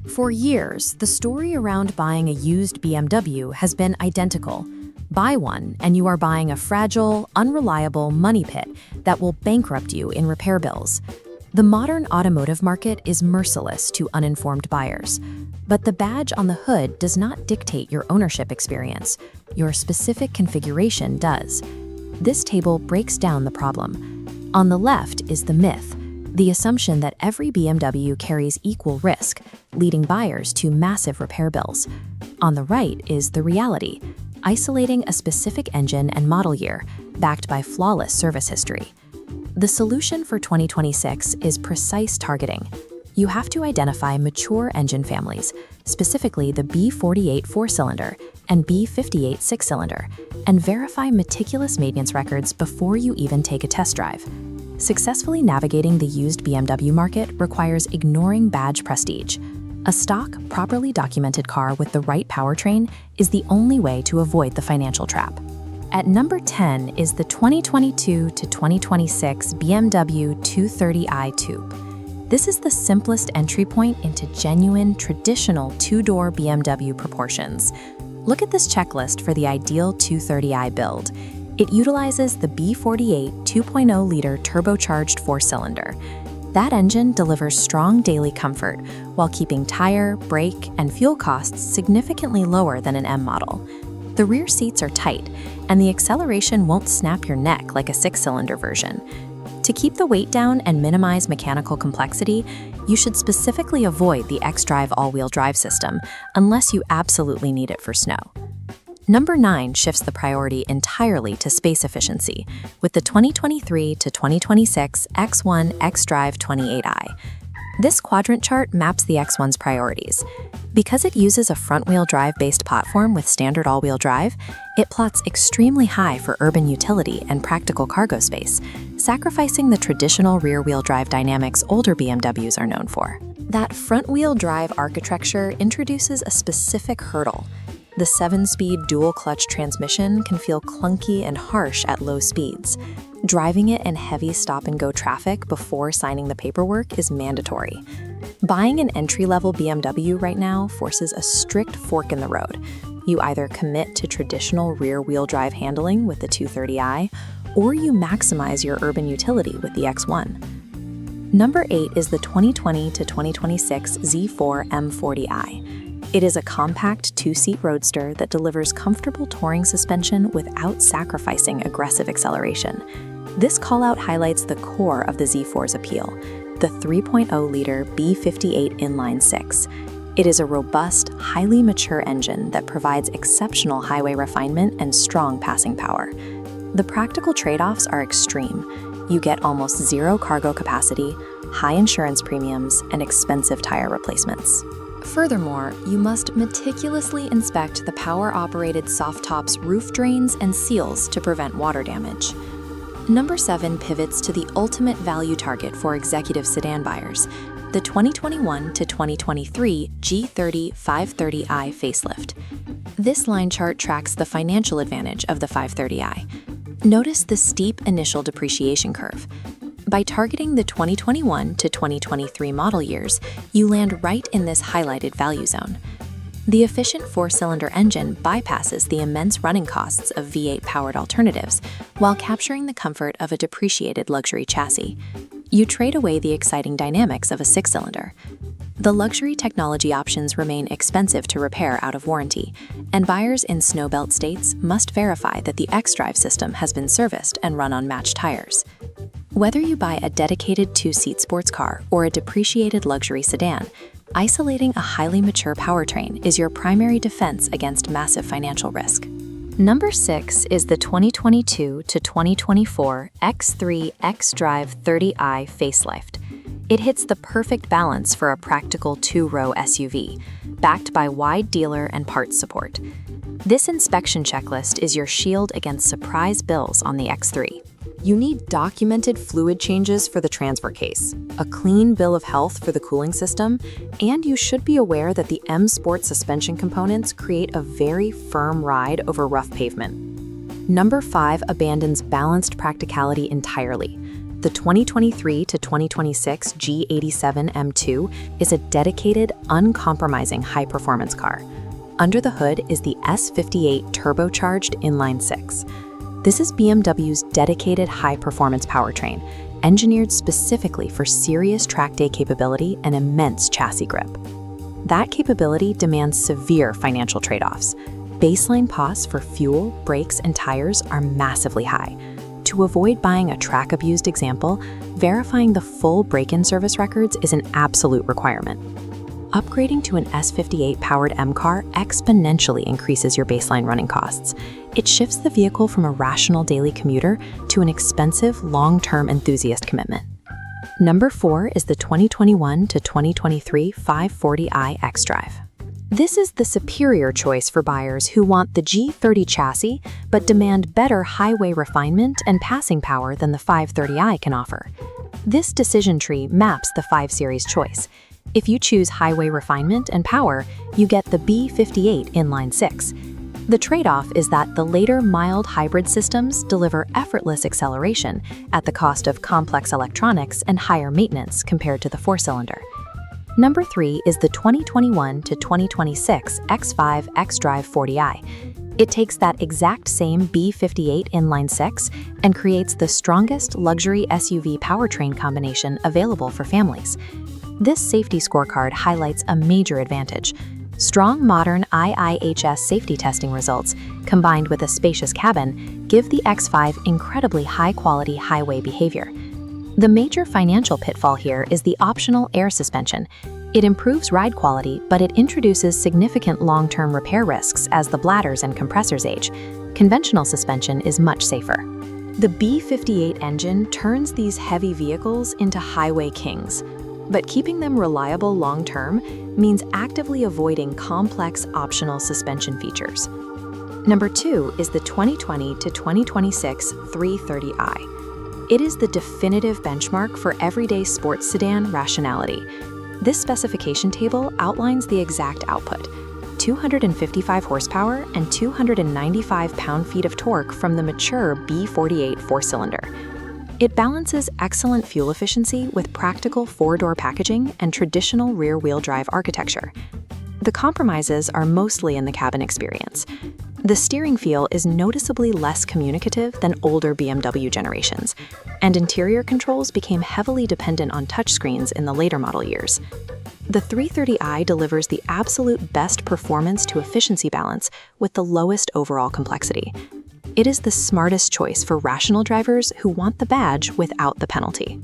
For years, the story around buying a used BMW has been identical. Buy one, and you are buying a fragile, unreliable money pit that will bankrupt you in repair bills. The modern automotive market is merciless to uninformed buyers. But the badge on the hood does not dictate your ownership experience. Your specific configuration does. This table breaks down the problem. On the left is the myth, the assumption that every BMW carries equal risk, leading buyers to massive repair bills. On the right is the reality, isolating a specific engine and model year, backed by flawless service history. The solution for 2026 is precise targeting. You have to identify mature engine families, specifically the B48 4-cylinder and B58 6-cylinder, and verify meticulous maintenance records before you even take a test drive. Successfully navigating the used BMW market requires ignoring badge prestige. A stock, properly documented car with the right powertrain is the only way to avoid the financial trap. At number 10 is the 2022 to 2026 BMW 230i Coupe. This is the simplest entry point into genuine, traditional two-door BMW proportions. Look at this checklist for the ideal 230i build. It utilizes the B48 2.0-liter turbocharged 4-cylinder. That engine delivers strong daily comfort while keeping tire, brake, and fuel costs significantly lower than an M model. The rear seats are tight, and the acceleration won't snap your neck like a 6-cylinder version. To keep the weight down and minimize mechanical complexity, you should specifically avoid the xDrive all-wheel drive system unless you absolutely need it for snow. Number 9 shifts the priority entirely to space efficiency with the 2023 to 2026 X1 xDrive 28i. This quadrant chart maps the X1's priorities. Because it uses a front-wheel drive-based platform with standard all-wheel drive, it plots extremely high for urban utility and practical cargo space, sacrificing the traditional rear-wheel drive dynamics older BMWs are known for. That front-wheel drive architecture introduces a specific hurdle. The 7-speed dual-clutch transmission can feel clunky and harsh at low speeds. Driving it in heavy stop-and-go traffic before signing the paperwork is mandatory. Buying an entry-level BMW right now forces a strict fork in the road. You either commit to traditional rear-wheel drive handling with the 230i, or you maximize your urban utility with the X1. Number 8 is the 2020 to 2026 Z04 M40i. It is a compact 2-seat roadster that delivers comfortable touring suspension without sacrificing aggressive acceleration. This callout highlights the core of the Z4's appeal, the 3.0-liter B58 inline-6. It is a robust, highly mature engine that provides exceptional highway refinement and strong passing power. The practical trade-offs are extreme. You get almost zero cargo capacity, high insurance premiums, and expensive tire replacements. Furthermore, you must meticulously inspect the power-operated soft top's roof drains and seals to prevent water damage. Number 7 pivots to the ultimate value target for executive sedan buyers, the 2021 to 2023 G30 530i facelift. This line chart tracks the financial advantage of the 530i. Notice the steep initial depreciation curve. By targeting the 2021 to 2023 model years, you land right in this highlighted value zone. The efficient 4-cylinder engine bypasses the immense running costs of V8-powered alternatives while capturing the comfort of a depreciated luxury chassis. You trade away the exciting dynamics of a 6-cylinder. The luxury technology options remain expensive to repair out of warranty, and buyers in snowbelt states must verify that the xDrive system has been serviced and run on matched tires. Whether you buy a dedicated 2-seat sports car or a depreciated luxury sedan, isolating a highly mature powertrain is your primary defense against massive financial risk. Number 6 is the 2022 to 2024 X3 xDrive 30i facelift. It hits the perfect balance for a practical 2-row SUV, backed by wide dealer and parts support. This inspection checklist is your shield against surprise bills on the X3. You need documented fluid changes for the transfer case, a clean bill of health for the cooling system, and you should be aware that the M Sport suspension components create a very firm ride over rough pavement. Number 5 abandons balanced practicality entirely. The 2023 to 2026 G87 M2 is a dedicated, uncompromising high-performance car. Under the hood is the S58 turbocharged inline-six. This is BMW's dedicated high-performance powertrain, engineered specifically for serious track day capability and immense chassis grip. That capability demands severe financial trade-offs. Baseline costs for fuel, brakes, and tires are massively high. To avoid buying a track-abused example, verifying the full break-in service records is an absolute requirement. Upgrading to an S58-powered M car exponentially increases your baseline running costs. It shifts the vehicle from a rational daily commuter to an expensive, long-term enthusiast commitment. Number 4 is the 2021 to 2023 540i xDrive. This is the superior choice for buyers who want the G30 chassis but demand better highway refinement and passing power than the 530i can offer. This decision tree maps the 5 Series choice. If you choose highway refinement and power, you get the B58 inline-six. The trade-off is that the later mild hybrid systems deliver effortless acceleration at the cost of complex electronics and higher maintenance compared to the 4-cylinder. Number 3 is the 2021 to 2026 X5 xDrive 40i. It takes that exact same B58 inline-six and creates the strongest luxury SUV powertrain combination available for families. This safety scorecard highlights a major advantage. Strong modern IIHS safety testing results, combined with a spacious cabin, give the X5 incredibly high-quality highway behavior. The major financial pitfall here is the optional air suspension. It improves ride quality, but it introduces significant long-term repair risks as the bladders and compressors age. Conventional suspension is much safer. The B58 engine turns these heavy vehicles into highway kings, but keeping them reliable long-term means actively avoiding complex optional suspension features. Number 2 is the 2020 to 2026 330i. It is the definitive benchmark for everyday sports sedan rationality. This specification table outlines the exact output: 255 horsepower and 295 pound-feet of torque from the mature B48 4-cylinder. It balances excellent fuel efficiency with practical 4-door packaging and traditional rear-wheel drive architecture. The compromises are mostly in the cabin experience. The steering feel is noticeably less communicative than older BMW generations, and interior controls became heavily dependent on touchscreens in the later model years. The 330i delivers the absolute best performance to efficiency balance with the lowest overall complexity. It is the smartest choice for rational drivers who want the badge without the penalty.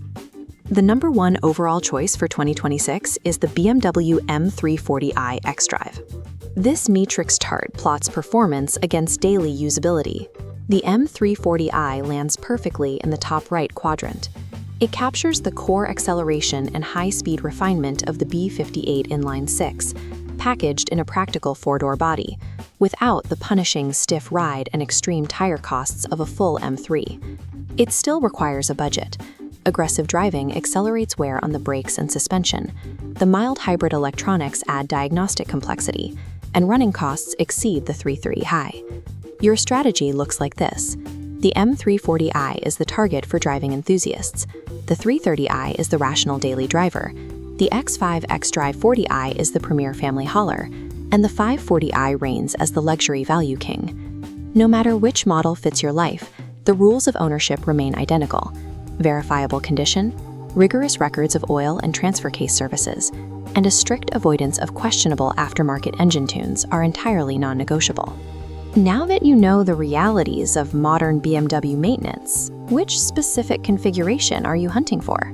The number 1 overall choice for 2026 is the BMW M340i xDrive. This matrix chart plots performance against daily usability. The M340i lands perfectly in the top right quadrant. It captures the core acceleration and high-speed refinement of the B58 inline-six, packaged in a practical 4-door body, without the punishing stiff ride and extreme tire costs of a full M3. It still requires a budget. Aggressive driving accelerates wear on the brakes and suspension. The mild hybrid electronics add diagnostic complexity, and running costs exceed the 330i. Your strategy looks like this. The M340i is the target for driving enthusiasts. The 330i is the rational daily driver. The X5 xDrive 40i is the premier family hauler, and the 540i reigns as the luxury value king. No matter which model fits your life, the rules of ownership remain identical. Verifiable condition, rigorous records of oil and transfer case services, and a strict avoidance of questionable aftermarket engine tunes are entirely non-negotiable. Now that you know the realities of modern BMW maintenance, which specific configuration are you hunting for?